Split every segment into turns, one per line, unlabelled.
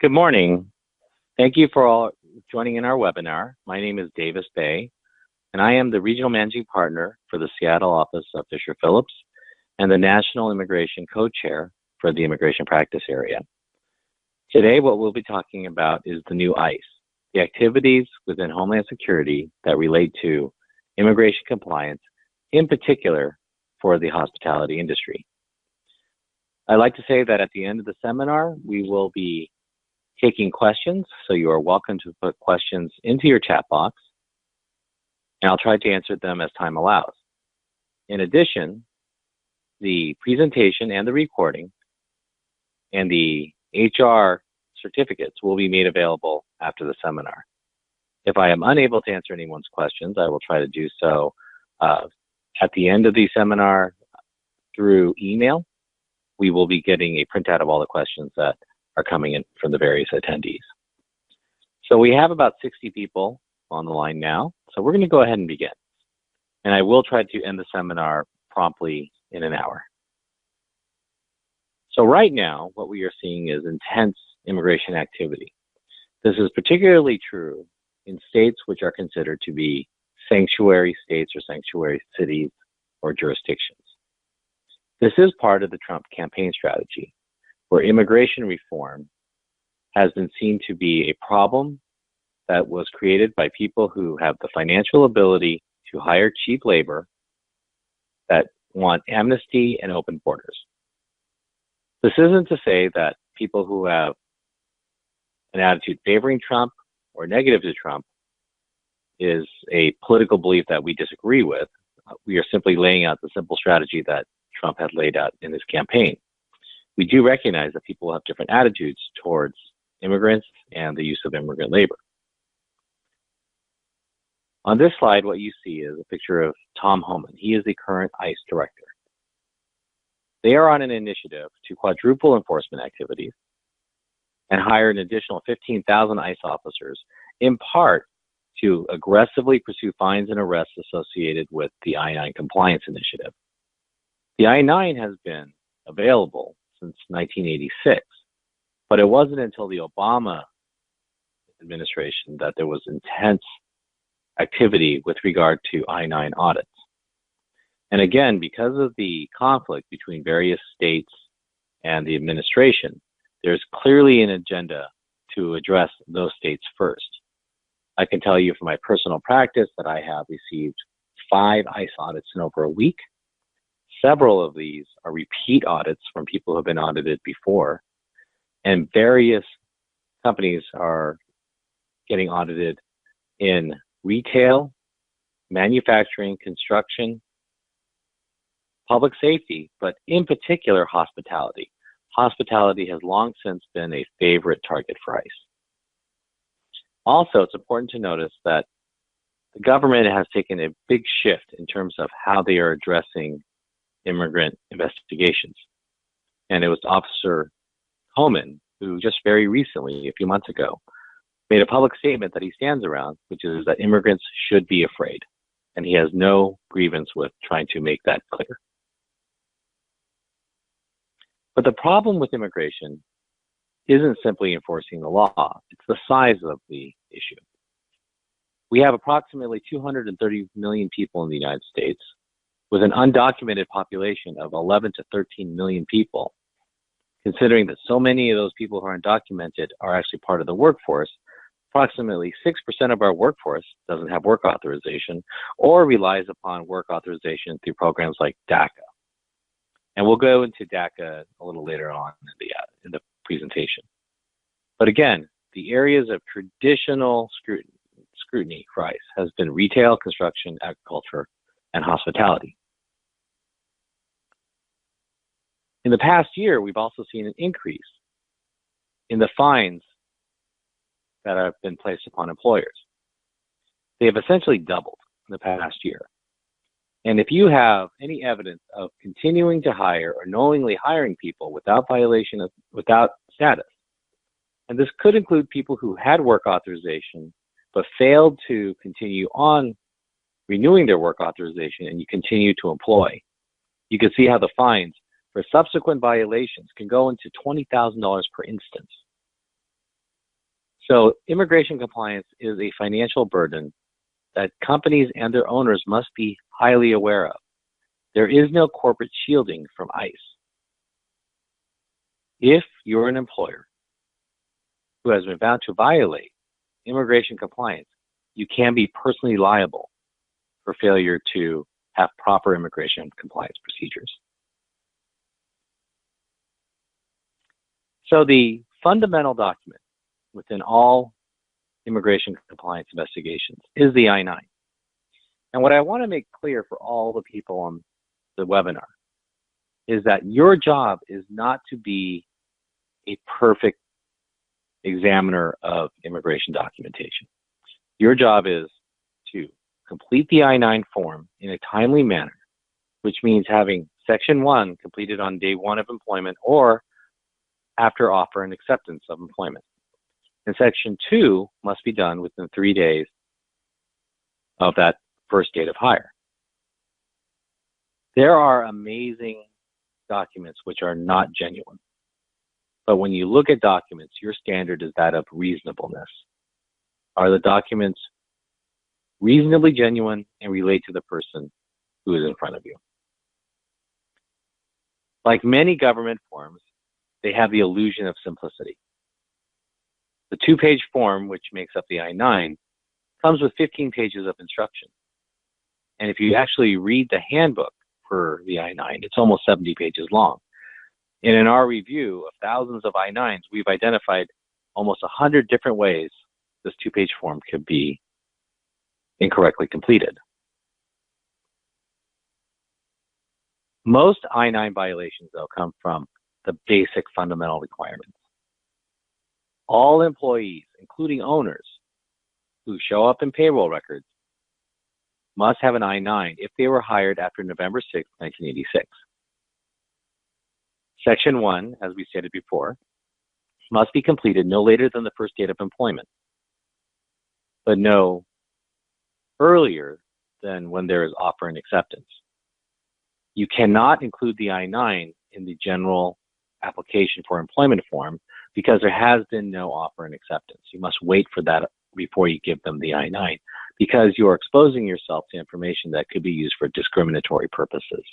Good morning. Thank you for all joining in our webinar. My name is Davis Bae, and I am the Regional Managing Partner for the Seattle office of Fisher Phillips and the National Immigration Co-Chair for the Immigration Practice Area. Today, what we'll be talking about is the new ICE, the activities within Homeland Security that relate to immigration compliance, in particular for the hospitality industry. I'd like to say that at the end of the seminar, we will be taking questions, so you are welcome to put questions into your chat box, and I'll try to answer them as time allows. In addition, the presentation and the recording and the HR certificates will be made available after the seminar. If I am unable to answer anyone's questions, I will try to do so at the end of the seminar through email. We will be getting a printout of all the questions that are coming in from the various attendees. So we have about 60 people on the line now, so we're going to go ahead and begin. And I will try to end the seminar promptly in an hour. So right now, what we are seeing is intense immigration activity. This is particularly true in states which are considered to be sanctuary states or sanctuary cities or jurisdictions. This is part of the Trump campaign strategy, where immigration reform has been seen to be a problem that was created by people who have the financial ability to hire cheap labor that want amnesty and open borders. This isn't to say that people who have an attitude favoring Trump or negative to Trump is a political belief that we disagree with. We are simply laying out the simple strategy that Trump had laid out in his campaign. We do recognize that people have different attitudes towards immigrants and the use of immigrant labor. On this slide, what you see is a picture of Tom Homan. He is the current ICE director. They are on an initiative to quadruple enforcement activities and hire an additional 15,000 ICE officers, in part to aggressively pursue fines and arrests associated with the I-9 compliance initiative. The I-9 has been available since 1986, but it wasn't until the Obama administration that there was intense activity with regard to I-9 audits. And again, because of the conflict between various states and the administration, there's clearly an agenda to address those states first. I can tell you from my personal practice that I have received 5 ICE audits in over a week. Several of these are repeat audits from people who have been audited before, and various companies are getting audited in retail, manufacturing, construction, public safety, but in particular hospitality. Hospitality has long since been a favorite target for ICE. Also, it's important to notice that the government has taken a big shift in terms of how they are addressing immigrant investigations. And it was Officer Homan who just very recently, a few months ago, made a public statement that he stands around, which is that immigrants should be afraid. And he has no grievance with trying to make that clear. But the problem with immigration isn't simply enforcing the law, it's the size of the issue. We have approximately 230 million people in the United States, with an undocumented population of 11 to 13 million people. Considering that so many of those people who are undocumented are actually part of the workforce, approximately 6% of our workforce doesn't have work authorization or relies upon work authorization through programs like DACA. And we'll go into DACA a little later on in the presentation. But again, the areas of traditional scrutiny for ICE has been retail, construction, agriculture, and hospitality. In the past year, we've also seen an increase in the fines that have been placed upon employers. They have essentially doubled in the past year. And if you have any evidence of continuing to hire or knowingly hiring people without without status, and this could include people who had work authorization but failed to continue on renewing their work authorization and you continue to employ, you can see how the fines for subsequent violations can go into $20,000 per instance. So immigration compliance is a financial burden that companies and their owners must be highly aware of. There is no corporate shielding from ICE. If you're an employer who has been found to violate immigration compliance, you can be personally liable for failure to have proper immigration compliance procedures. So the fundamental document within all immigration compliance investigations is the I-9. And what I want to make clear for all the people on the webinar is that your job is not to be a perfect examiner of immigration documentation. Your job is to complete the I-9 form in a timely manner, which means having Section 1 completed on day 1 of employment or after offer and acceptance of employment. And Section 2 must be done within 3 days of that first date of hire. There are amazing documents which are not genuine. But when you look at documents, your standard is that of reasonableness. Are the documents reasonably genuine and relate to the person who is in front of you? Like many government forms, they have the illusion of simplicity. The 2-page form, which makes up the I-9, comes with 15 pages of instruction. And if you actually read the handbook for the I-9, it's almost 70 pages long. And in our review of thousands of I-9s, we've identified almost 100 different ways this 2-page form could be incorrectly completed. Most I-9 violations, though, come from the basic fundamental requirements. All employees, including owners, who show up in payroll records must have an I-9 if they were hired after November 6, 1986. Section 1, as we stated before, must be completed no later than the first date of employment, but no earlier than when there is offer and acceptance. You cannot include the I-9 in the general application for employment form because there has been no offer and acceptance. You must wait for that before you give them the I-9 because you are exposing yourself to information that could be used for discriminatory purposes.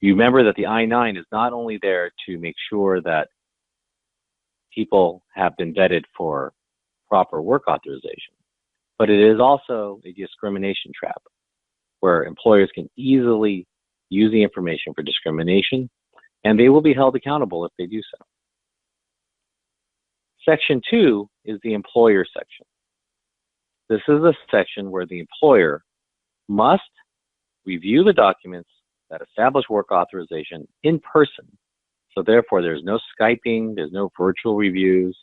You remember that the I-9 is not only there to make sure that people have been vetted for proper work authorization, but it is also a discrimination trap where employers can easily use the information for discrimination, and they will be held accountable if they do so. Section 2 is the employer section. This is a section where the employer must review the documents that establish work authorization in person. So therefore, there's no Skyping, there's no virtual reviews.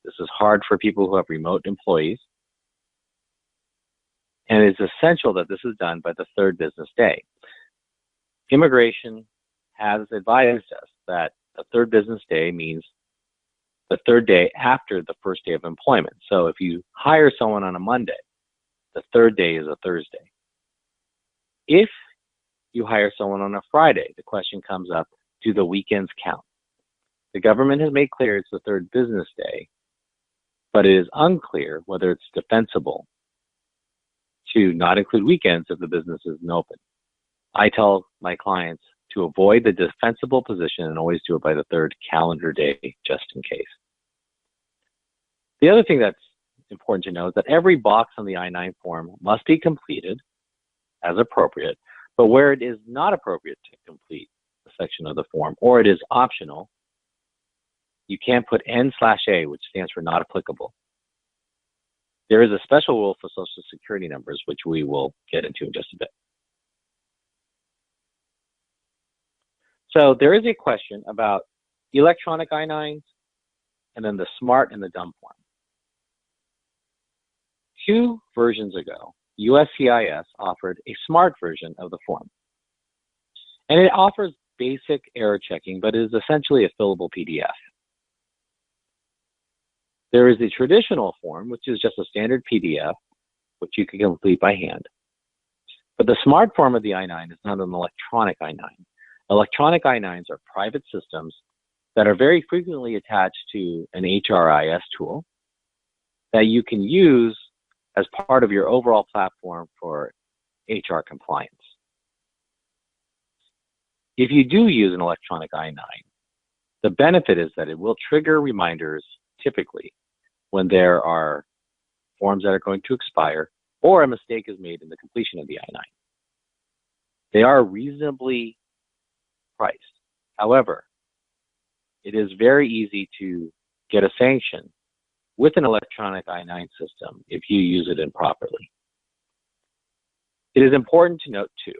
This is hard for people who have remote employees. And it's essential that this is done by the 3rd business day. Immigration has advised us that the 3rd business day means the 3rd day after the first day of employment. So if you hire someone on a Monday, the 3rd day is a Thursday. If you hire someone on a Friday, the question comes up, do the weekends count? The government has made clear it's the 3rd business day, but it is unclear whether it's defensible to not include weekends if the business isn't open. I tell my clients to avoid the defensible position and always do it by the 3rd calendar day, just in case. The other thing that's important to know is that every box on the I-9 form must be completed as appropriate, but where it is not appropriate to complete a section of the form, or it is optional, you can't put N/A, which stands for not applicable. There is a special rule for Social Security numbers, which we will get into in just a bit. So there is a question about electronic I-9s and then the SMART and the dumb form. 2 versions ago, USCIS offered a SMART version of the form. And it offers basic error checking, but it is essentially a fillable PDF. There is the traditional form, which is just a standard PDF, which you can complete by hand. But the SMART form of the I-9 is not an electronic I-9. Electronic I-9s are private systems that are very frequently attached to an HRIS tool that you can use as part of your overall platform for HR compliance. If you do use an electronic I-9, the benefit is that it will trigger reminders typically when there are forms that are going to expire or a mistake is made in the completion of the I-9. They are reasonably priced. However, it is very easy to get a sanction with an electronic I-9 system if you use it improperly. It is important to note, too,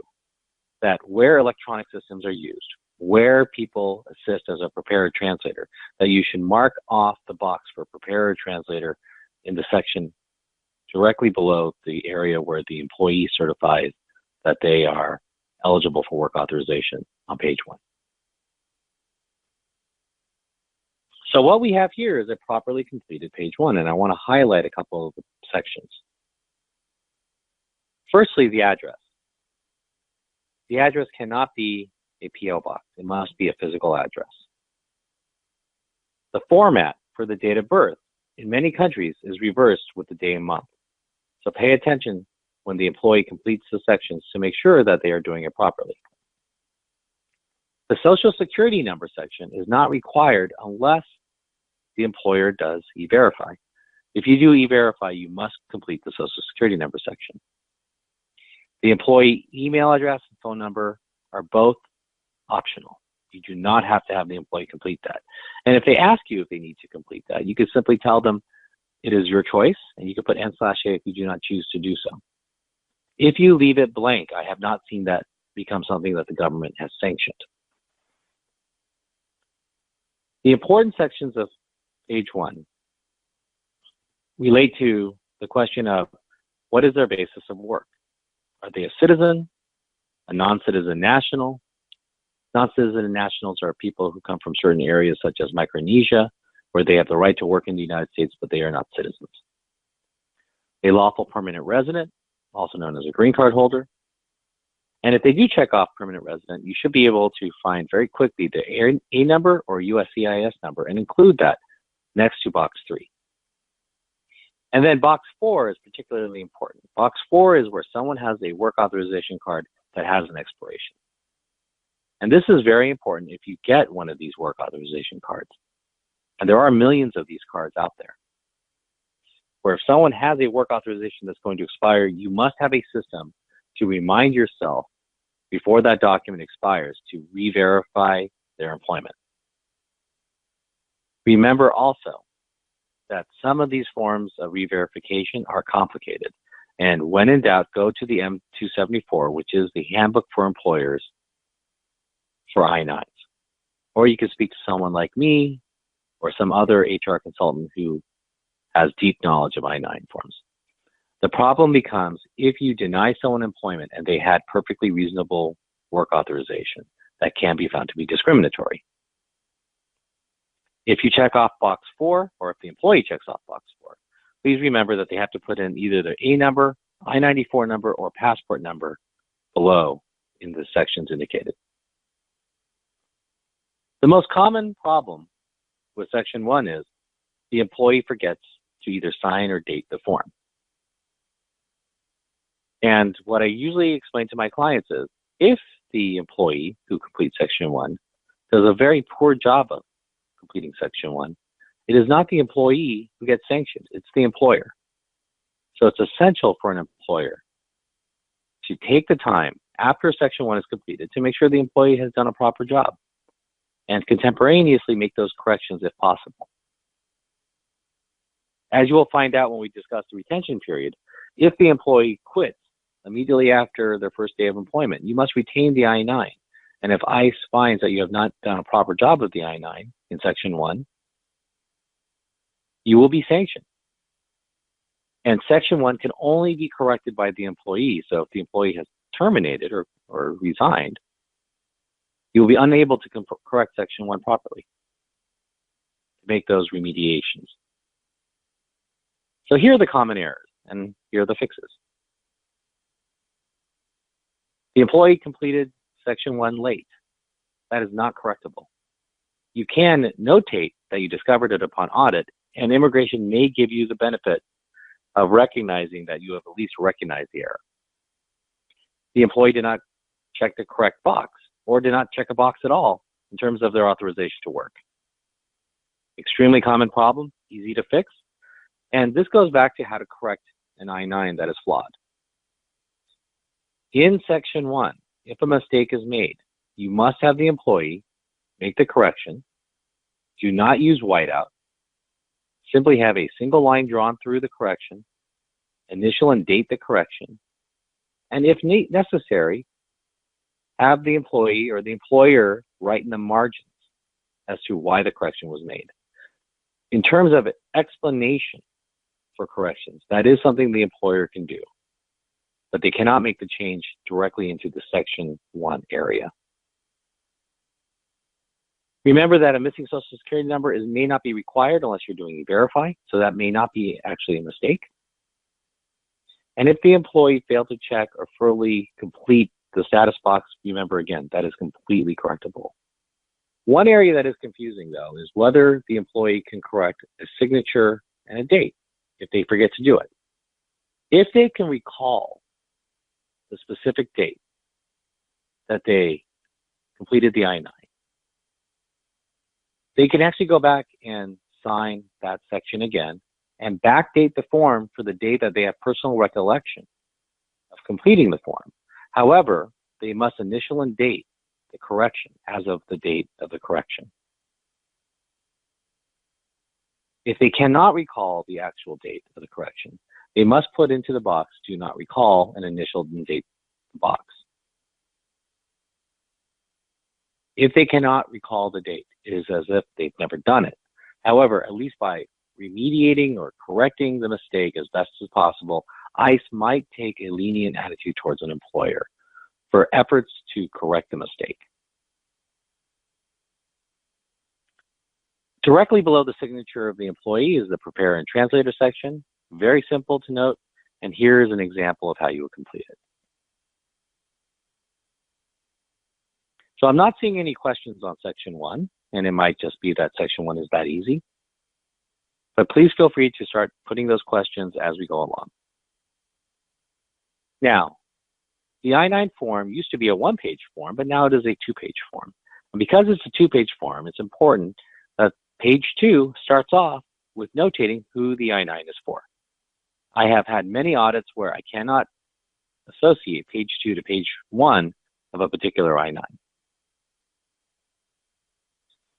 that where electronic systems are used, where people assist as a preparer translator, that you should mark off the box for preparer translator in the section directly below the area where the employee certifies that they are eligible for work authorization on page 1. So what we have here is a properly completed page 1, and I want to highlight a couple of the sections. Firstly, the address. The address cannot be a PO box. It must be a physical address. The format for the date of birth in many countries is reversed with the day and month. So pay attention when the employee completes the sections to make sure that they are doing it properly. The Social Security number section is not required unless the employer does E-Verify. If you do E-Verify, you must complete the Social Security number section. The employee email address and phone number are both optional. You do not have to have the employee complete that. And if they ask you if they need to complete that, you can simply tell them it is your choice, and you can put N/A if you do not choose to do so. If you leave it blank, I have not seen that become something that the government has sanctioned. The important sections of page 1 relate to the question of what is their basis of work? Are they a citizen, a non-citizen national? Non-citizen nationals are people who come from certain areas such as Micronesia, where they have the right to work in the United States, but they are not citizens. A lawful permanent resident, also known as a green card holder. And if they do check off permanent resident, you should be able to find very quickly the A number or USCIS number and include that next to box 3. And then box 4 is particularly important. Box 4 is where someone has a work authorization card that has an expiration. And this is very important if you get one of these work authorization cards. And there are millions of these cards out there, where if someone has a work authorization that's going to expire, you must have a system to remind yourself before that document expires to re-verify their employment. Remember also that some of these forms of re-verification are complicated. And when in doubt, go to the M274, which is the Handbook for Employers for I-9s. Or you can speak to someone like me or some other HR consultant who has deep knowledge of I-9 forms. The problem becomes if you deny someone employment and they had perfectly reasonable work authorization, that can be found to be discriminatory. If you check off box 4, or if the employee checks off box 4, please remember that they have to put in either their A number, I-94 number, or passport number below in the sections indicated. The most common problem with section 1 is the employee forgets to either sign or date the form. And what I usually explain to my clients is, if the employee who completes section 1 does a very poor job of completing section 1, it is not the employee who gets sanctioned, it's the employer. So it's essential for an employer to take the time after section 1 is completed to make sure the employee has done a proper job and contemporaneously make those corrections if possible. As you will find out when we discuss the retention period, if the employee quits immediately after their first day of employment, you must retain the I-9. And if ICE finds that you have not done a proper job of the I-9 in section 1, you will be sanctioned. And section 1 can only be corrected by the employee. So if the employee has terminated or resigned, you will be unable to correct section 1 properly to make those remediations. So here are the common errors, and here are the fixes. The employee completed section 1 late. That is not correctable. you can notate that you discovered it upon audit, and immigration may give you the benefit of recognizing that you have at least recognized the error. The employee did not check the correct box or did not check a box at all in terms of their authorization to work. Extremely common problem, easy to fix, and this goes back to how to correct an I-9 that is flawed. In Section 1, if a mistake is made, you must have the employee make the correction. Do not use whiteout. Simply have a single line drawn through the correction, initial and date the correction, and if necessary, have the employee or the employer write in the margins as to why the correction was made. In terms of explanation for corrections, that is something the employer can do, but they cannot make the change directly into the Section 1 area. Remember that a missing Social Security number may not be required unless you're doing E-Verify, so that may not be actually a mistake. And if the employee failed to check or fully complete the status box, remember again, that is completely correctable. One area that is confusing, though, is whether the employee can correct a signature and a date if they forget to do it. If they can recall the specific date that they completed the I-9, they can actually go back and sign that section again and backdate the form for the date that they have personal recollection of completing the form. However, they must initial and date the correction as of the date of the correction. If they cannot recall the actual date of the correction, they must put into the box, do not recall, and initial and date the box. If they cannot recall the date, it is as if they've never done it. However, at least by remediating or correcting the mistake as best as possible, ICE might take a lenient attitude towards an employer for efforts to correct the mistake. Directly below the signature of the employee is the Prepare and Translator section. Very simple to note, and here is an example of how you would complete it. So I'm not seeing any questions on Section 1, and it might just be that Section 1 is that easy. But please feel free to start putting those questions as we go along. Now, the I-9 form used to be a one-page form, but now it is a two-page form. And because it's a two-page form, it's important that page 2 starts off with notating who the I-9 is for. I have had many audits where I cannot associate page 2 to page 1 of a particular I-9.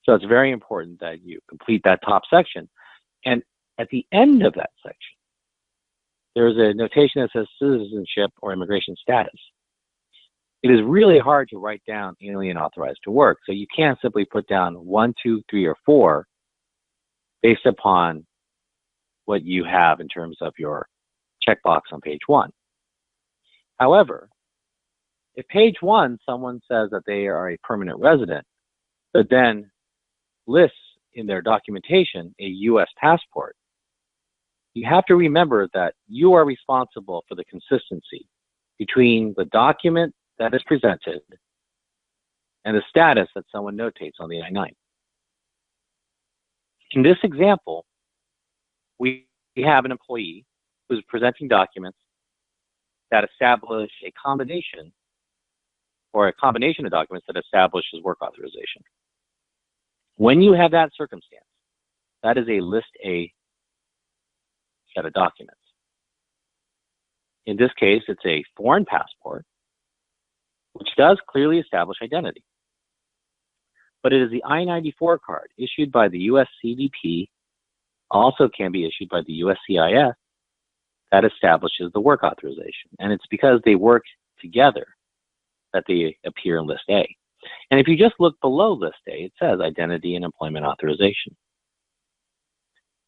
So it's very important that you complete that top section. And at the end of that section, there's a notation that says citizenship or immigration status. It is really hard to write down alien authorized to work, so you can't simply put down 1, 2, 3, or 4 based upon what you have in terms of your checkbox on page 1. However, if page 1, someone says that they are a permanent resident, but then lists in their documentation a U.S. passport, you have to remember that you are responsible for the consistency between the document that is presented and the status that someone notates on the I-9. In this example, we have an employee who's presenting documents that establish a combination of documents that establishes work authorization. When you have that circumstance, that is a List A set of documents. In this case, it's a foreign passport, which does clearly establish identity. But it is the I-94 card issued by the U.S. CBP, also can be issued by the USCIS, that establishes the work authorization. And it's because they work together that they appear in List A. And if you just look below List A, it says identity and employment authorization.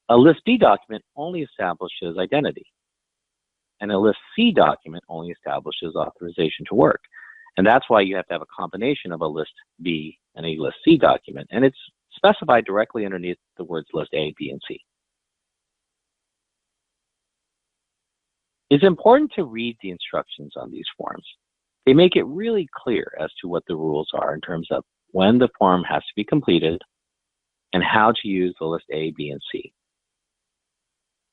A List B document only establishes identity, and a List C document only establishes authorization to work. And that's why you have to have a combination of a List B and a List C document, and it's specified directly underneath the words List A, B, and C. It's important to read the instructions on these forms. They make it really clear as to what the rules are in terms of when the form has to be completed, and how to use the list A, B, and C.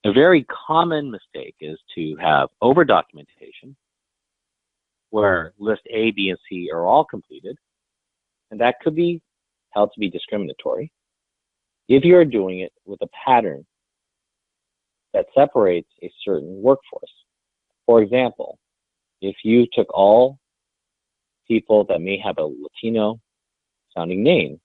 A very common mistake is to have over-documentation, where list A, B, and C are all completed, and that could be held to be discriminatory if you're doing it with a pattern that separates a certain workforce. For example, if you took all people that may have a Latino sounding name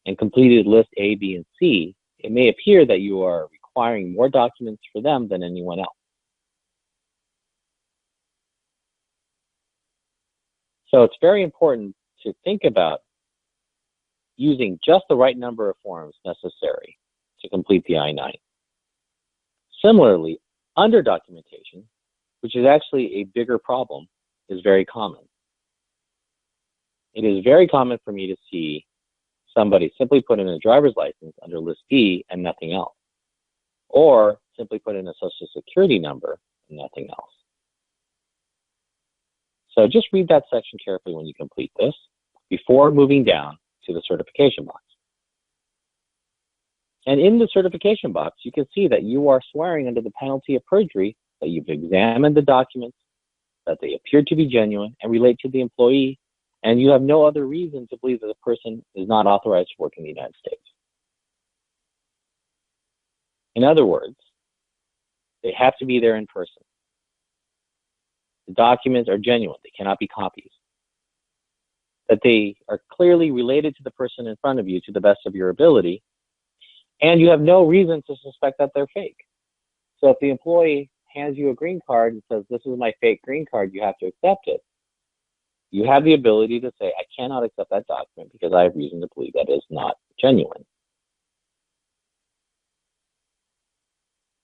and completed list A, B, and C, it may appear that you are requiring more documents for them than anyone else. So it's very important to think about using just the right number of forms necessary to complete the I-9. Similarly, under-documentation, which is actually a bigger problem, is very common. It is very common for me to see somebody simply put in a driver's license under list B and nothing else, or simply put in a social security number and nothing else. So just read that section carefully when you complete this before moving down to the certification box. And in the certification box, you can see that you are swearing under the penalty of perjury that you've examined the documents, that they appear to be genuine and relate to the employee, and you have no other reason to believe that the person is not authorized to work in the United States. In other words, they have to be there in person. The documents are genuine. They cannot be copies. That they are clearly related to the person in front of you to the best of your ability, and you have no reason to suspect that they're fake. So if the employee hands you a green card and says, "This is my fake green card, you have to accept it," you have the ability to say, "I cannot accept that document because I have reason to believe that is not genuine."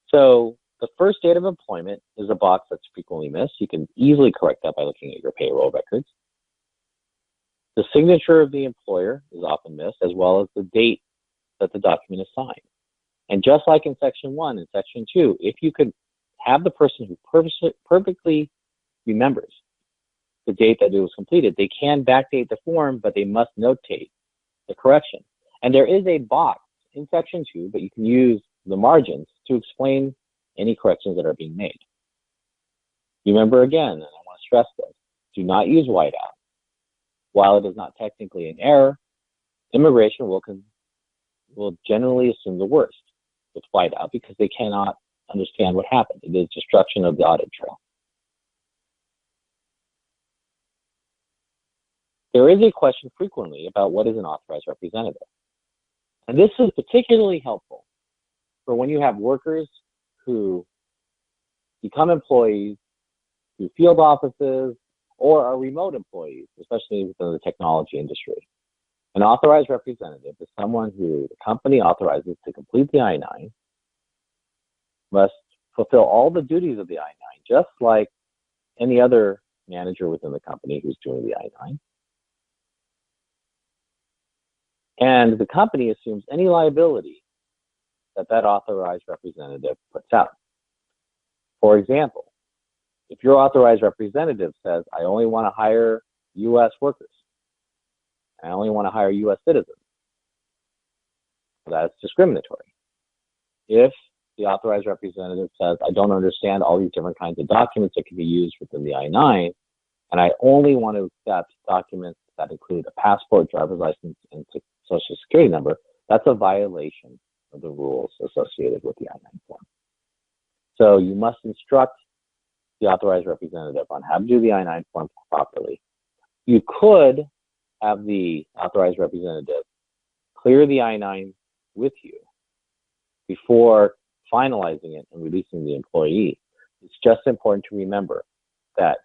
So the first date of employment is a box that's frequently missed. You can easily correct that by looking at your payroll records. The signature of the employer is often missed, as well as the date that the document is signed. And just like in Section 1 and Section 2, if you could have the person who perfectly remembers the date that it was completed, they can backdate the form, but they must notate the correction. And there is a box in Section 2, but you can use the margins to explain any corrections that are being made. Remember again, and I want to stress this, do not use whiteout. While it is not technically an error, immigration will generally assume the worst with whiteout because they cannot understand what happened. It is destruction of the audit trail. There is a question frequently about what is an authorized representative. And this is particularly helpful for when you have workers who become employees through field offices or are remote employees, especially within the technology industry. An authorized representative is someone who the company authorizes to complete the I-9, must fulfill all the duties of the I-9, just like any other manager within the company who's doing the I-9. And the company assumes any liability that that authorized representative puts out. For example, if your authorized representative says, "I only want to hire U.S. workers, I only want to hire U.S. citizens," well, that's discriminatory. If the authorized representative says, "I don't understand all these different kinds of documents that can be used within the I-9, and I only want to accept documents that include a passport, driver's license, and social security number," that's a violation of the rules associated with the I-9 form. So you must instruct the authorized representative on how to do the I-9 form properly. You could have the authorized representative clear the I-9 with you before finalizing it and releasing the employee. It's just important to remember that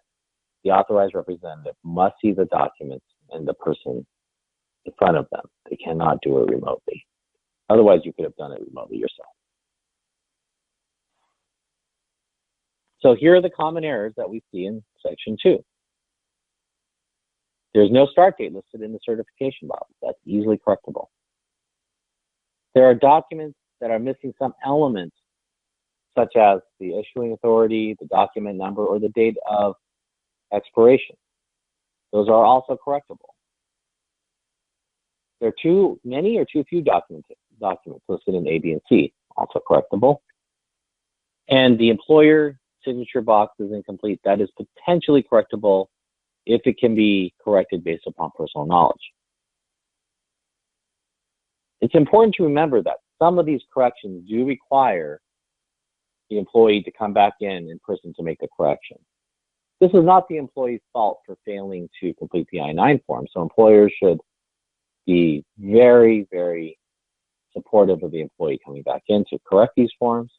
the authorized representative must see the documents and the person in front of them. They cannot do it remotely. Otherwise, you could have done it remotely yourself. So here are the common errors that we see in Section 2. There's no start date listed in the certification box. That's easily correctable. There are documents that are missing some elements, such as the issuing authority, the document number, or the date of expiration. Those are also correctable. There are too many or too few documents listed in A, B, and C, also correctable. And the employer signature box is incomplete. That is potentially correctable if it can be corrected based upon personal knowledge. It's important to remember that some of these corrections do require the employee to come back in person to make the correction. This is not the employee's fault for failing to complete the I-9 form, so employers should be very, very supportive of the employee coming back in to correct these forms.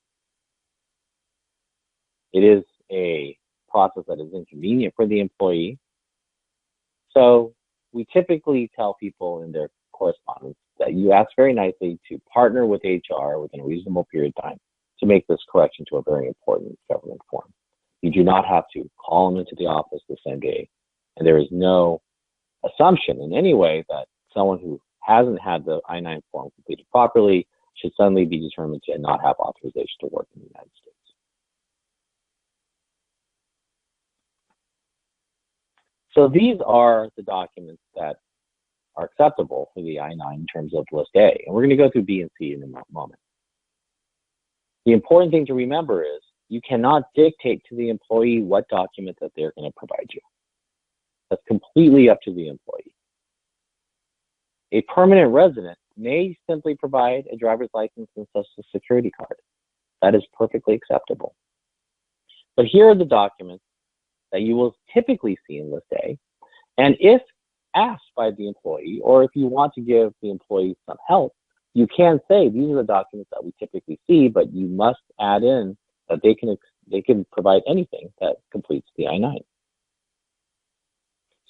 It is a process that is inconvenient for the employee. So we typically tell people in their correspondence that you ask very nicely to partner with HR within a reasonable period of time to make this correction to a very important government form. You do not have to call them into the office the same day, and there is no assumption in any way that someone who hasn't had the I-9 form completed properly should suddenly be determined to not have authorization to work in the United States. So these are the documents that are acceptable for the I-9 in terms of list A, and we're going to go through B and C in a moment. The important thing to remember is you cannot dictate to the employee what document that they're going to provide you. That's completely up to the employee. A permanent resident may simply provide a driver's license and social security card. That is perfectly acceptable. But here are the documents that you will typically see in list A. And if asked by the employee, or if you want to give the employee some help, you can say these are the documents that we typically see, but you must add in that they can provide anything that completes the I-9.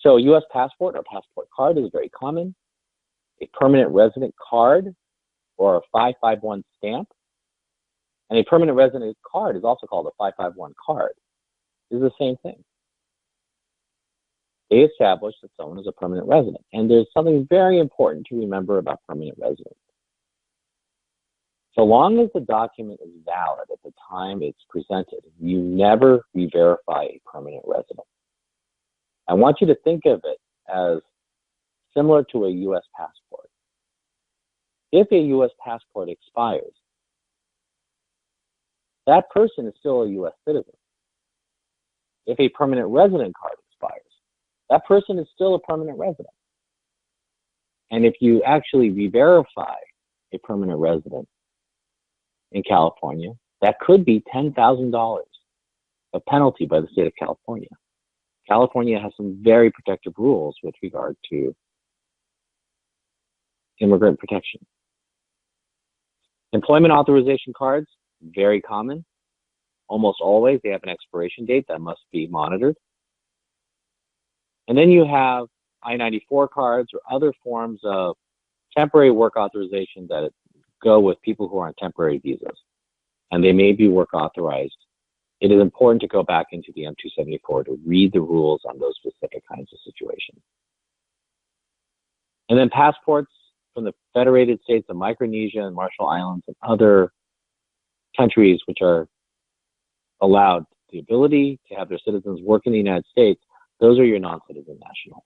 So a U.S. passport or passport card is very common. A permanent resident card or a 551 stamp, and a permanent resident card is also called a 551 card, is the same thing. They establish that someone is a permanent resident. And there's something very important to remember about permanent residents. So long as the document is valid at the time it's presented, you never re-verify a permanent resident. I want you to think of it as similar to a U.S. passport. If a U.S. passport expires, that person is still a U.S. citizen. If a permanent resident card expires, that person is still a permanent resident. And if you actually re-verify a permanent resident in California, that could be $10,000 of penalty by the state of California. California has some very protective rules with regard to immigrant protection. Employment authorization cards, very common. Almost always they have an expiration date that must be monitored. And then you have I-94 cards or other forms of temporary work authorization that go with people who are on temporary visas, and they may be work authorized. It is important to go back into the M274 to read the rules on those specific kinds of situations. And then passports from the Federated States of Micronesia and Marshall Islands and other countries which are allowed the ability to have their citizens work in the United States, those are your non-citizen nationals.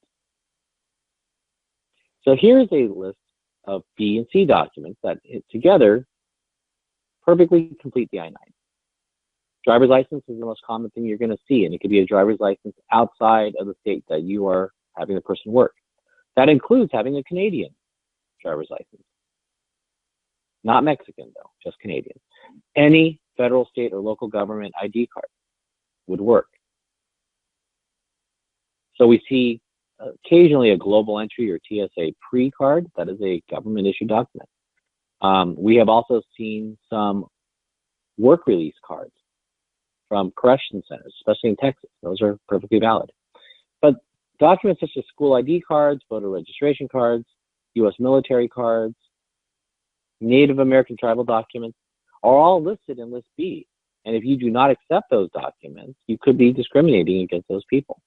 So here's a list of B and C documents that together perfectly complete the I-9. Driver's license is the most common thing you're going to see, and it could be a driver's license outside of the state that you are having the person work. That includes having a Canadian driver's license. Not Mexican, though, just Canadian. Any federal, state, or local government ID card would work. So we see occasionally a global entry or TSA pre-card. That is a government-issued document. We have also seen some work release cards from correction centers, especially in Texas. Those are perfectly valid. But documents such as school ID cards, voter registration cards, U.S. military cards, Native American tribal documents are all listed in List B. And if you do not accept those documents, you could be discriminating against those people.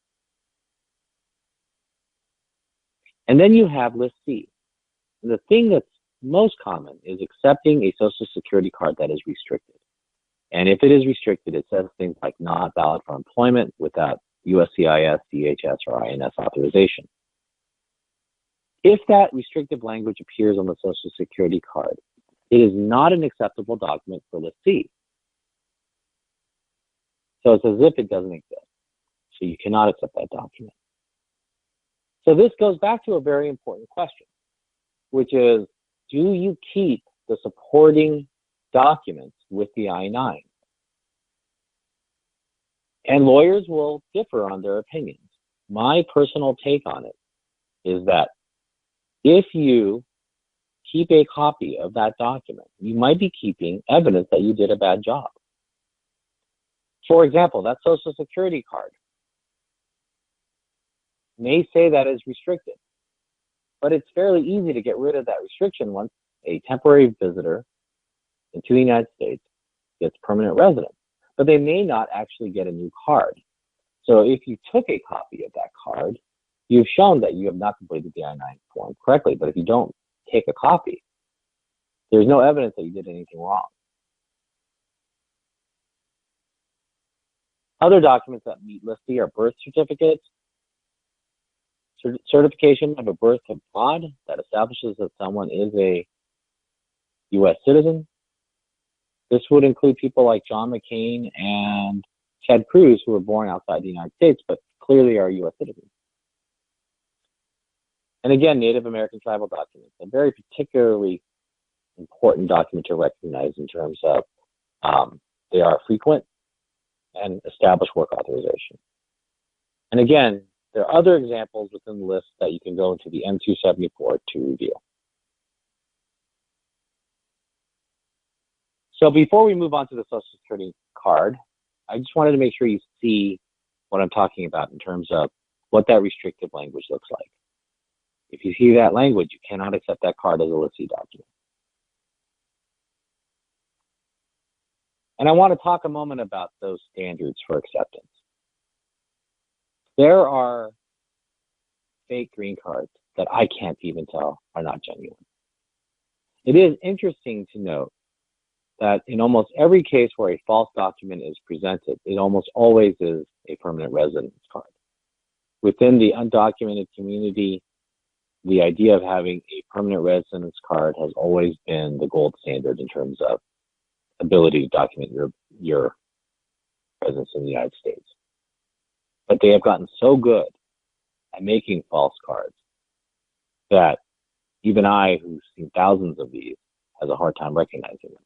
And then you have List C. And the thing that's most common is accepting a Social Security card that is restricted. And if it is restricted, it says things like not valid for employment without USCIS, DHS, or INS authorization. If that restrictive language appears on the Social Security card, it is not an acceptable document for lessee. So it's as if it doesn't exist. So you cannot accept that document. So this goes back to a very important question, which is, do you keep the supporting documents with the I-9? And lawyers will differ on their opinions. My personal take on it is that if you keep a copy of that document, you might be keeping evidence that you did a bad job. For example, that Social Security card may say that is restricted, but it's fairly easy to get rid of that restriction once a temporary visitor into the United States gets permanent residence, but they may not actually get a new card. So if you took a copy of that card, you've shown that you have not completed the I-9 form correctly, but if you don't take a copy, there's no evidence that you did anything wrong. Other documents that meet lessee are birth certificates, certification of a birth abroad that establishes that someone is a U.S. citizen. This would include people like John McCain and Ted Cruz, who were born outside the United States, but clearly are U.S. citizens. And again, Native American tribal documents, a very particularly important document to recognize in terms of they are frequent and establish work authorization. And again, there are other examples within the list that you can go into the M274 to review. So before we move on to the Social Security card, I just wanted to make sure you see what I'm talking about in terms of what that restrictive language looks like. If you see that language, you cannot accept that card as a lessee document. And I want to talk a moment about those standards for acceptance. There are fake green cards that I can't even tell are not genuine. It is interesting to note that in almost every case where a false document is presented, it almost always is a permanent residence card. Within the undocumented community, the idea of having a permanent residence card has always been the gold standard in terms of ability to document your presence in the United States. But they have gotten so good at making false cards that even I, who's seen thousands of these, has a hard time recognizing them.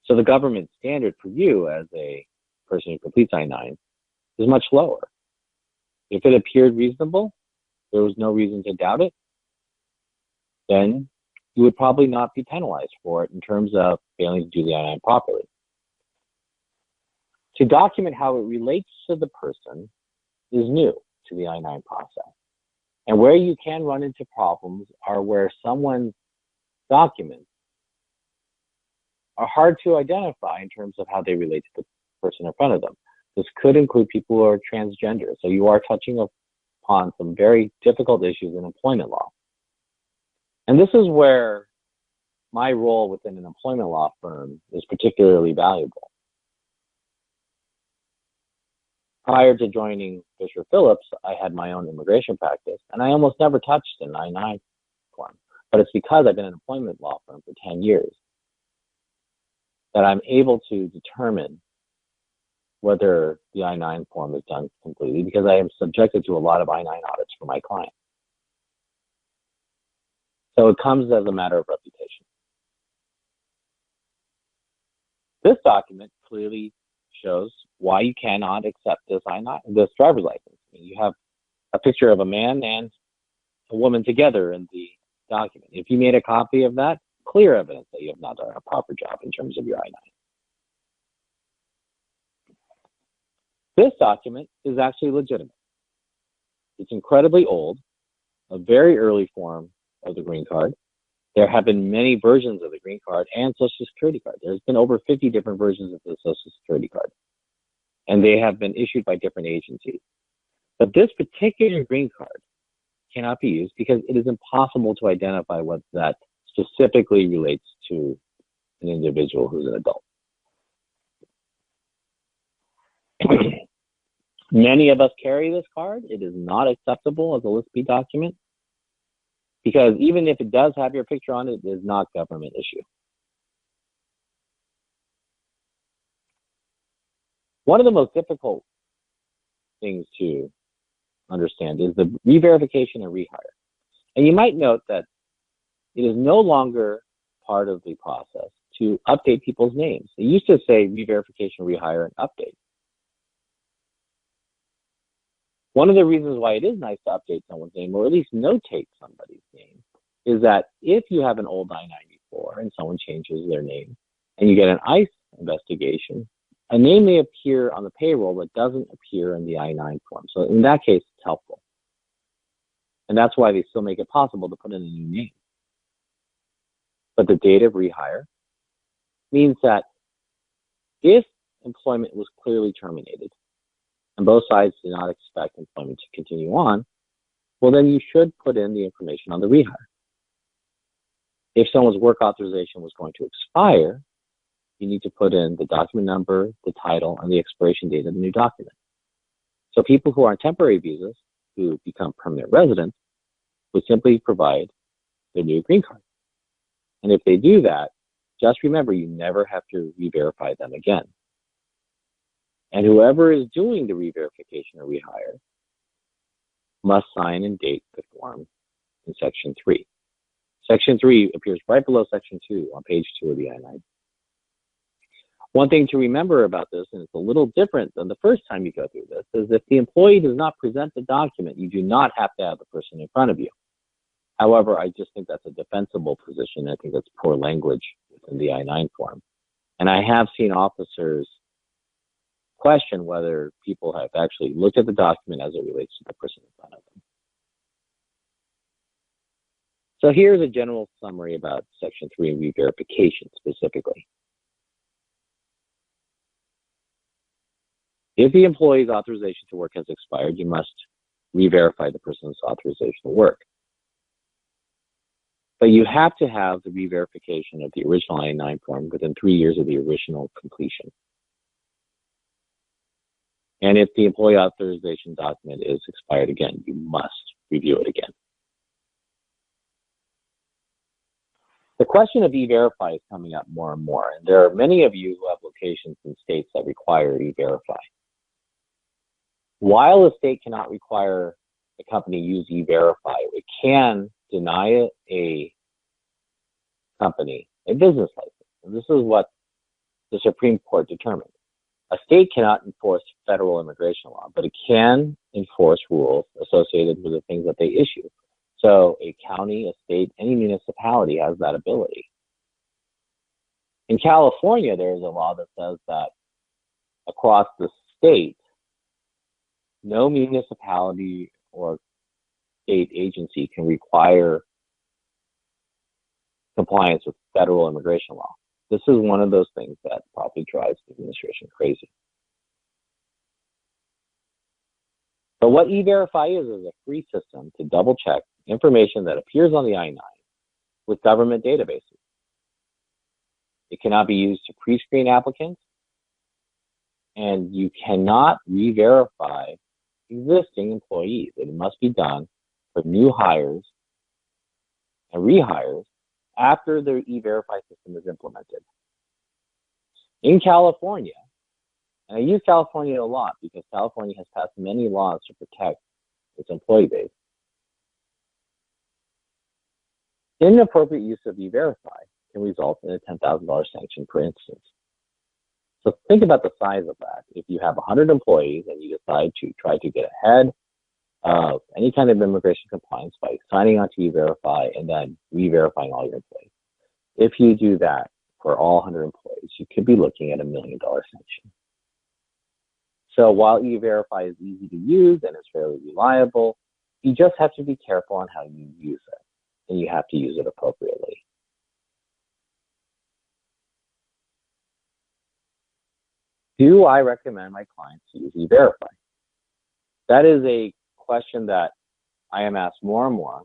So the government standard for you as a person who completes I-9 is much lower. If it appeared reasonable, there was no reason to doubt it, then you would probably not be penalized for it in terms of failing to do the I-9 properly. To document how it relates to the person is new to the I-9 process. And where you can run into problems are where someone's documents are hard to identify in terms of how they relate to the person in front of them. This could include people who are transgender. So you are touching upon some very difficult issues in employment law. And this is where my role within an employment law firm is particularly valuable. Prior to joining Fisher Phillips, I had my own immigration practice, and I almost never touched an I-9 form. But it's because I've been in an employment law firm for 10 years that I'm able to determine whether the I-9 form is done completely, because I am subjected to a lot of I-9 audits for my clients. So it comes as a matter of reputation. This document clearly shows why you cannot accept this this driver's license. You have a picture of a man and a woman together in the document. If you made a copy of that, clear evidence that you have not done a proper job in terms of your I-9. This document is actually legitimate. It's incredibly old, a very early form of the green card. There have been many versions of the green card and Social Security card. There's been over 50 different versions of the Social Security card, and they have been issued by different agencies. But this particular green card cannot be used because it is impossible to identify what that specifically relates to an individual who's an adult. Many of us carry this card. It is not acceptable as a List B document. Because even if it does have your picture on it, it is not government issue. One of the most difficult things to understand is the reverification and rehire. And you might note that it is no longer part of the process to update people's names. It used to say reverification, rehire, and update. One of the reasons why it is nice to update someone's name, or at least notate somebody's name, is that if you have an old I-94 and someone changes their name and you get an ICE investigation, a name may appear on the payroll but doesn't appear in the I-9 form. So in that case, it's helpful. And that's why they still make it possible to put in a new name. But the date of rehire means that if employment was clearly terminated and both sides do not expect employment to continue on, well, then you should put in the information on the rehire. If someone's work authorization was going to expire, you need to put in the document number, the title, and the expiration date of the new document. So people who are on temporary visas, who become permanent residents, would simply provide their new green card. And if they do that, just remember you never have to re-verify them again. And whoever is doing the re-verification or rehire must sign and date the form in Section 3. Section 3 appears right below Section 2 on page 2 of the I-9. One thing to remember about this, and it's a little different than the first time you go through this, is if the employee does not present the document, you do not have to have the person in front of you. However, I just think that's a defensible position. I think that's poor language within the I-9 form. And I have seen officers question whether people have actually looked at the document as it relates to the person in front of them. So here's a general summary about Section 3 and re-verification specifically. If the employee's authorization to work has expired, you must re-verify the person's authorization to work. But you have to have the re-verification of the original I-9 form within 3 years of the original completion. And if the employee authorization document is expired again, you must review it again. The question of e-verify is coming up more and more, and there are many of you who have locations in states that require e-verify. While a state cannot require a company use e-verify, it can deny a company a business license. And this is what the Supreme Court determined. A state cannot enforce federal immigration law, but it can enforce rules associated with the things that they issue. So a county, a state, any municipality has that ability. In California, there is a law that says that across the state, no municipality or state agency can require compliance with federal immigration law. This is one of those things that probably drives the administration crazy. But what E-Verify is a free system to double check information that appears on the I-9 with government databases. It cannot be used to pre-screen applicants, and you cannot re-verify existing employees. It must be done for new hires and rehires after the E-Verify system is implemented. In California, and I use California a lot because California has passed many laws to protect its employee base. Inappropriate use of E-Verify can result in a $10,000 sanction, for instance. So think about the size of that. If you have 100 employees and you decide to try to get ahead of any kind of immigration compliance by signing on to E-Verify and then re-verifying all your employees, if you do that for all 100 employees, you could be looking at $1 million sanction. So while E-Verify is easy to use and it's fairly reliable, you just have to be careful on how you use it, and you have to use it appropriately. Do I recommend my clients to use E-Verify? That is a question that I am asked more and more.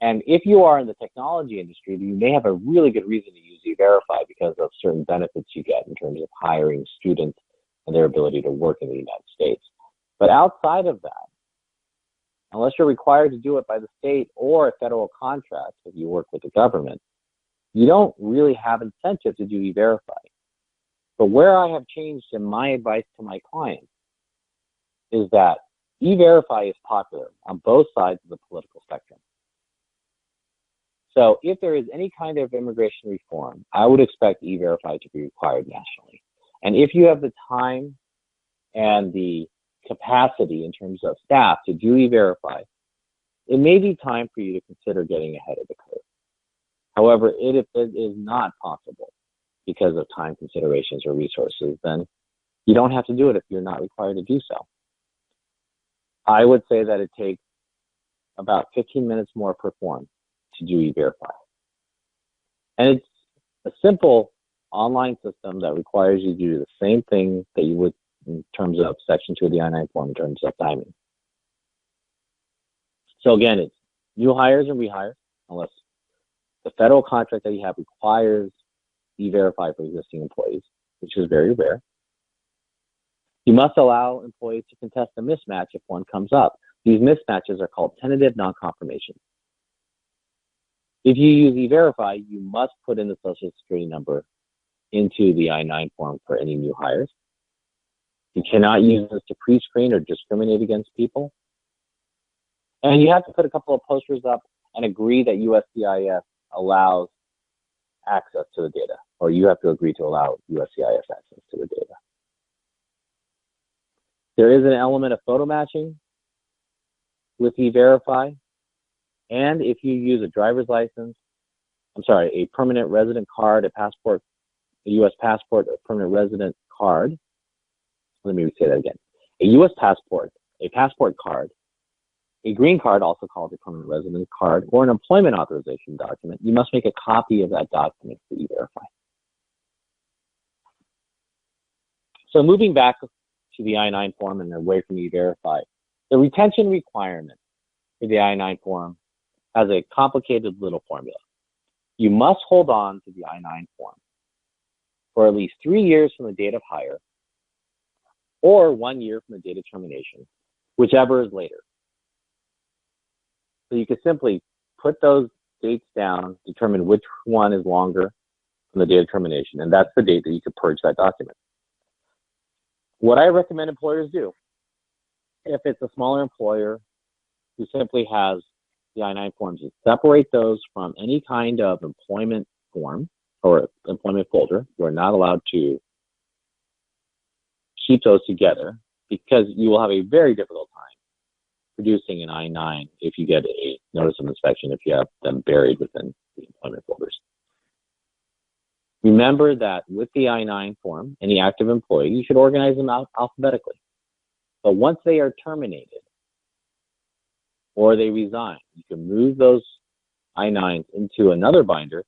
And if you are in the technology industry, you may have a really good reason to use E-Verify because of certain benefits you get in terms of hiring students and their ability to work in the United States. But outside of that, unless you're required to do it by the state or a federal contract if you work with the government, you don't really have incentive to do E-Verify. But where I have changed in my advice to my clients is that E-Verify is popular on both sides of the political spectrum. So if there is any kind of immigration reform, I would expect E-Verify to be required nationally. And if you have the time and the capacity in terms of staff to do E-Verify, it may be time for you to consider getting ahead of the curve. However, if it is not possible because of time considerations or resources, then you don't have to do it if you're not required to do so. I would say that it takes about 15 minutes more per form to do E-Verify. And it's a simple online system that requires you to do the same thing that you would in terms of Section 2 of the I-9 form in terms of timing. So again, it's new hires and rehires, unless the federal contract that you have requires E-Verify for existing employees, which is very rare. You must allow employees to contest a mismatch if one comes up. These mismatches are called tentative non-confirmation. If you use E-Verify, you must put in the Social Security number into the I-9 form for any new hires. You cannot use this to pre-screen or discriminate against people. And you have to put a couple of posters up and agree that USCIS allows access to the data, or you have to agree to allow USCIS access to the data. There is an element of photo matching with E-Verify. And if you use a driver's license, a permanent resident card, a passport, a U.S. passport, a permanent resident card, let me say that again. A U.S. passport, a passport card, a green card, also called a permanent resident card, or an employment authorization document, you must make a copy of that document to E-Verify. So moving back to the I-9 form and away from E-Verify, the retention requirement for the I-9 form has a complicated little formula. You must hold on to the I-9 form for at least 3 years from the date of hire or 1 year from the date of termination, whichever is later. So you could simply put those dates down, determine which one is longer from the date of termination, and that's the date that you could purge that document. What I recommend employers do, if it's a smaller employer who simply has the I-9 forms, is separate those from any kind of employment form or employment folder. You are not allowed to keep those together because you will have a very difficult time producing an I-9 if you get a notice of inspection, if you have them buried within the employment folders. Remember that with the I-9 form, any active employee, you should organize them out alphabetically. But once they are terminated or they resign, you can move those I-9s into another binder,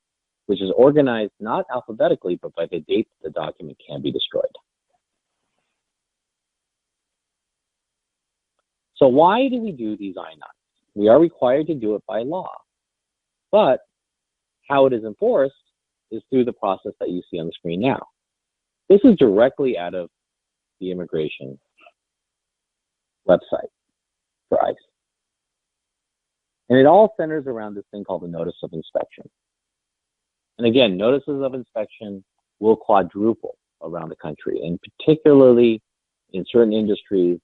which is organized not alphabetically, but by the date the document can be destroyed. So why do we do these I-9s? We are required to do it by law, but how it is enforced is through the process that you see on the screen now. This is directly out of the immigration website for ICE. And it all centers around this thing called the notice of inspection. And again, notices of inspection will quadruple around the country, and particularly in certain industries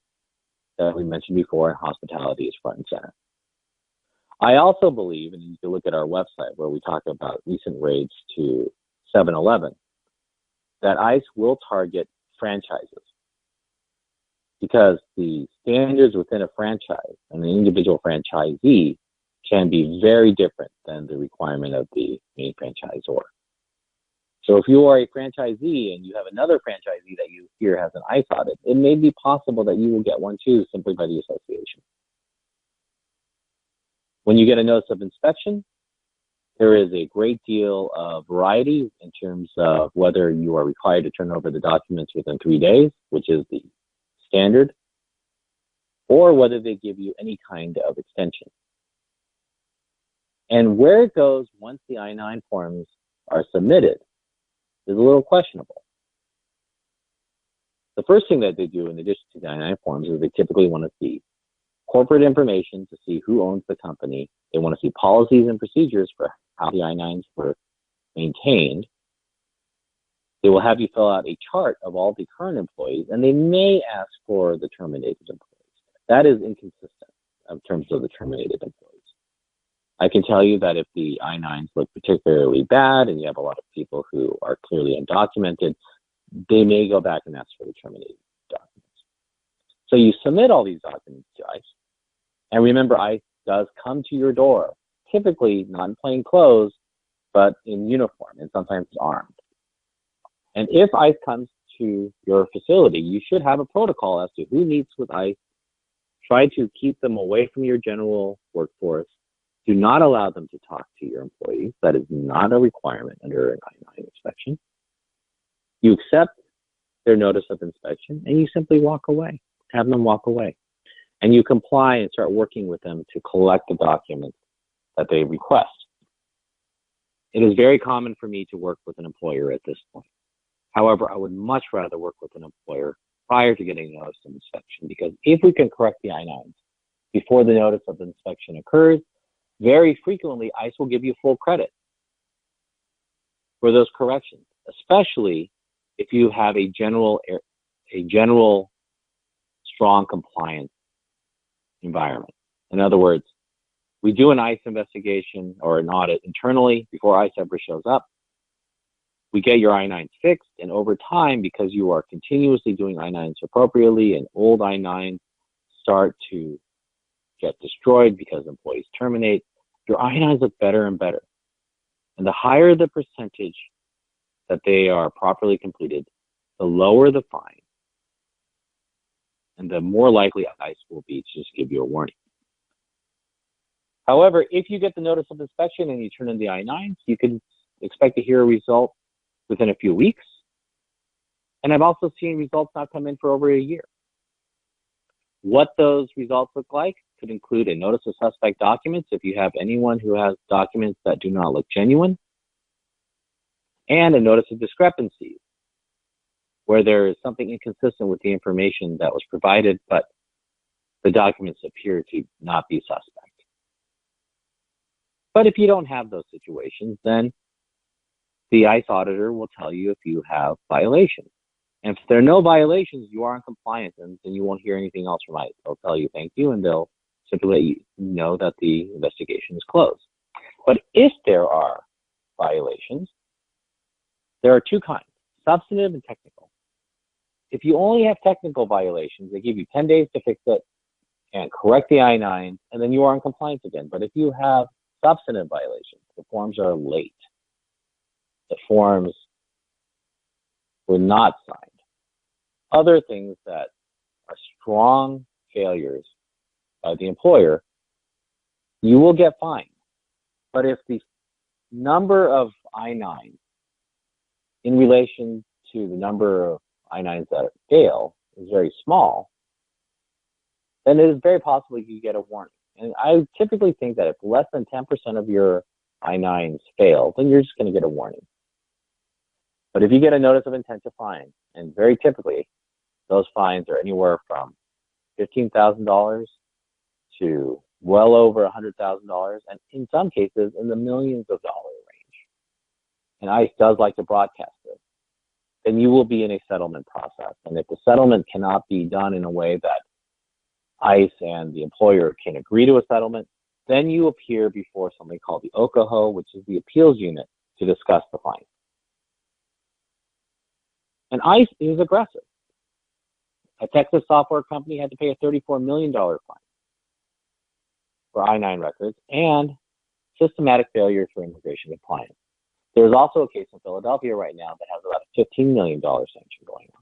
that we mentioned before, and hospitality is front and center. I also believe, and you can look at our website where we talk about recent raids to 7-Eleven, that ICE will target franchises because the standards within a franchise and the individual franchisee can be very different than the requirement of the main franchisor. So if you are a franchisee and you have another franchisee that you hear has an ICE audit, it may be possible that you will get one too simply by the association. When you get a notice of inspection, there is a great deal of variety in terms of whether you are required to turn over the documents within 3 days, which is the standard, or whether they give you any kind of extension. And where it goes once the I-9 forms are submitted is a little questionable. The first thing that they do in addition to the I-9 forms is they typically want to see corporate information to see who owns the company. They want to see policies and procedures for how the I-9s were maintained. They will have you fill out a chart of all the current employees, and they may ask for the terminated employees. That is inconsistent in terms of the terminated employees. I can tell you that if the I-9s look particularly bad and you have a lot of people who are clearly undocumented, they may go back and ask for the terminated documents. So you submit all these documents to ICE. And remember, ICE does come to your door, typically not in plain clothes, but in uniform and sometimes armed. And if ICE comes to your facility, you should have a protocol as to who meets with ICE. Try to keep them away from your general workforce. Do not allow them to talk to your employees. That is not a requirement under an I-9 inspection. You accept their notice of inspection and you simply walk away, have them walk away. And you comply and start working with them to collect the documents that they request. It is very common for me to work with an employer at this point. However, I would much rather work with an employer prior to getting a notice of inspection, because if we can correct the I-9s before the notice of inspection occurs, very frequently ICE will give you full credit for those corrections, especially if you have a general strong compliance environment. In other words, we do an ICE investigation or an audit internally before ICE ever shows up. We get your I-9s fixed, and over time, because you are continuously doing I-9s appropriately and old I-9s start to get destroyed because employees terminate, your I-9s look better and better. And the higher the percentage that they are properly completed, the lower the fine, and the more likely ICE will be to just give you a warning. However, if you get the notice of inspection and you turn in the I-9s, you can expect to hear a result within a few weeks. And I've also seen results not come in for over a year. What those results look like could include a notice of suspect documents if you have anyone who has documents that do not look genuine, and a notice of discrepancies where there is something inconsistent with the information that was provided, but the documents appear to not be suspect. But if you don't have those situations, then the ICE auditor will tell you if you have violations. And if there are no violations, you are in compliance, and then you won't hear anything else from ICE. They'll tell you thank you, and they'll simply let you know that the investigation is closed. But if there are violations, there are two kinds, substantive and technical. If you only have technical violations, they give you 10 days to fix it and correct the I-9, and then you are in compliance again. But if you have substantive violations, the forms are late, the forms were not signed, other things that are strong failures by the employer, you will get fined. But if the number of I-9s in relation to the number of I-9s that fail is very small, then it is very possible you get a warning. And I typically think that if less than 10% of your I-9s fail, then you're just going to get a warning. But if you get a notice of intent to fine, and very typically those fines are anywhere from $15,000 to well over $100,000, and in some cases in the millions of dollar range, and ICE does like to broadcast this, then you will be in a settlement process. And if the settlement cannot be done in a way that ICE and the employer can agree to a settlement, then you appear before something called the OCOHO, which is the appeals unit, to discuss the fine. And ICE is aggressive. A Texas software company had to pay a $34 million fine for I-9 records and systematic failure for immigration compliance. There's also a case in Philadelphia right now that has about a $15 million sanction going on.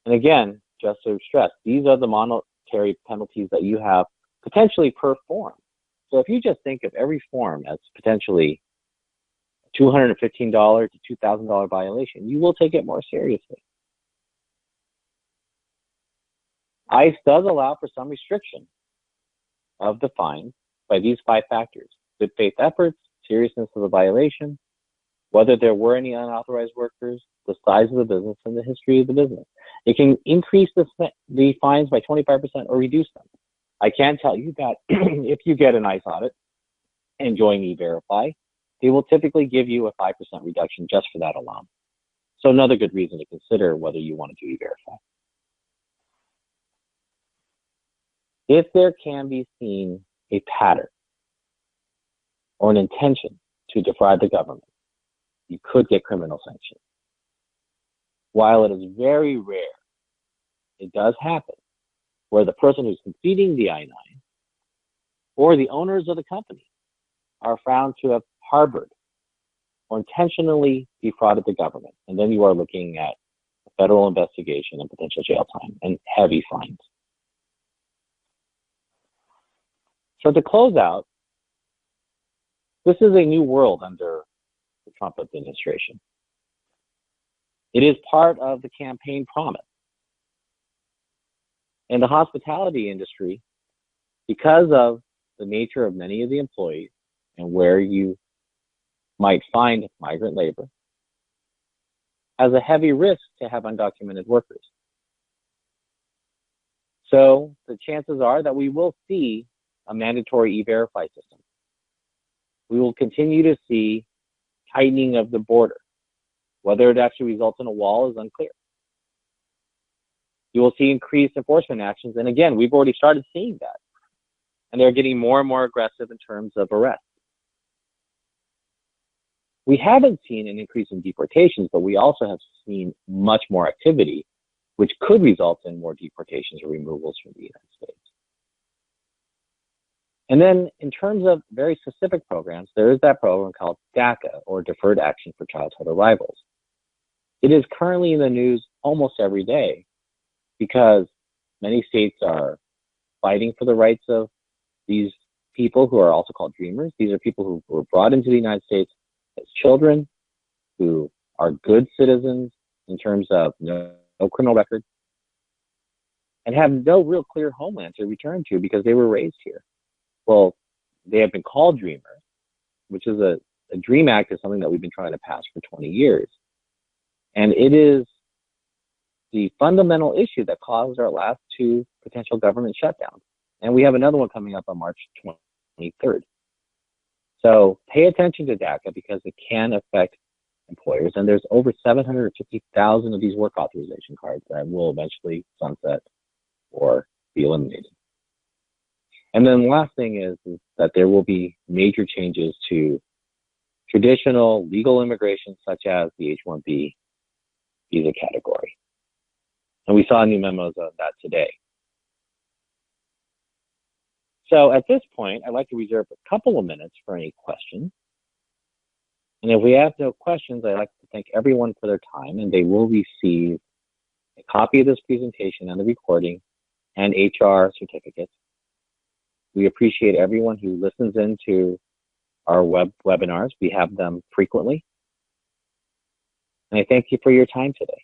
And again, just to stress, these are the monetary penalties that you have potentially per form. So if you just think of every form as potentially $215 to $2,000 violation, you will take it more seriously. ICE does allow for some restriction of the fine by these 5 factors: good faith efforts, seriousness of the violation, whether there were any unauthorized workers, the size of the business, and the history of the business. It can increase the fines by 25% or reduce them. I can tell you that if you get an ICE audit and join E-Verify, they will typically give you a 5% reduction just for that alone. So another good reason to consider whether you want to do E-Verify. If there can be seen a pattern or an intention to defraud the government, you could get criminal sanctions. While it is very rare, it does happen where the person who's completing the I-9 or the owners of the company are found to have harbored or intentionally defrauded the government. And then you are looking at a federal investigation and potential jail time and heavy fines. So to close out, this is a new world under the Trump administration. It is part of the campaign promise. In the hospitality industry, because of the nature of many of the employees and where you might find migrant labor, has a heavy risk to have undocumented workers. So the chances are that we will see a mandatory E-Verify system. We will continue to see tightening of the border. Whether it actually results in a wall is unclear. You will see increased enforcement actions. And again, we've already started seeing that. And they're getting more and more aggressive in terms of arrests. We haven't seen an increase in deportations, but we also have seen much more activity, which could result in more deportations or removals from the United States. And then in terms of very specific programs, there is that program called DACA, or Deferred Action for Childhood Arrivals. It is currently in the news almost every day because many states are fighting for the rights of these people who are also called dreamers. These are people who were brought into the United States as children, who are good citizens in terms of no criminal record, and have no real clear homeland to return to because they were raised here. Well, they have been called dreamers, which is a DREAM Act is something that we've been trying to pass for 20 years. And it is the fundamental issue that caused our last two potential government shutdowns. And we have another one coming up on March 23rd. So pay attention to DACA because it can affect employers. And there's over 750,000 of these work authorization cards that will eventually sunset or be eliminated. And then the last thing is that there will be major changes to traditional legal immigration, such as the H-1B visa category. And we saw new memos on that today. So at this point, I'd like to reserve a couple of minutes for any questions. And if we have no questions, I'd like to thank everyone for their time, and they will receive a copy of this presentation and the recording and HR certificates. We appreciate everyone who listens in to our webinars. We have them frequently. And I thank you for your time today.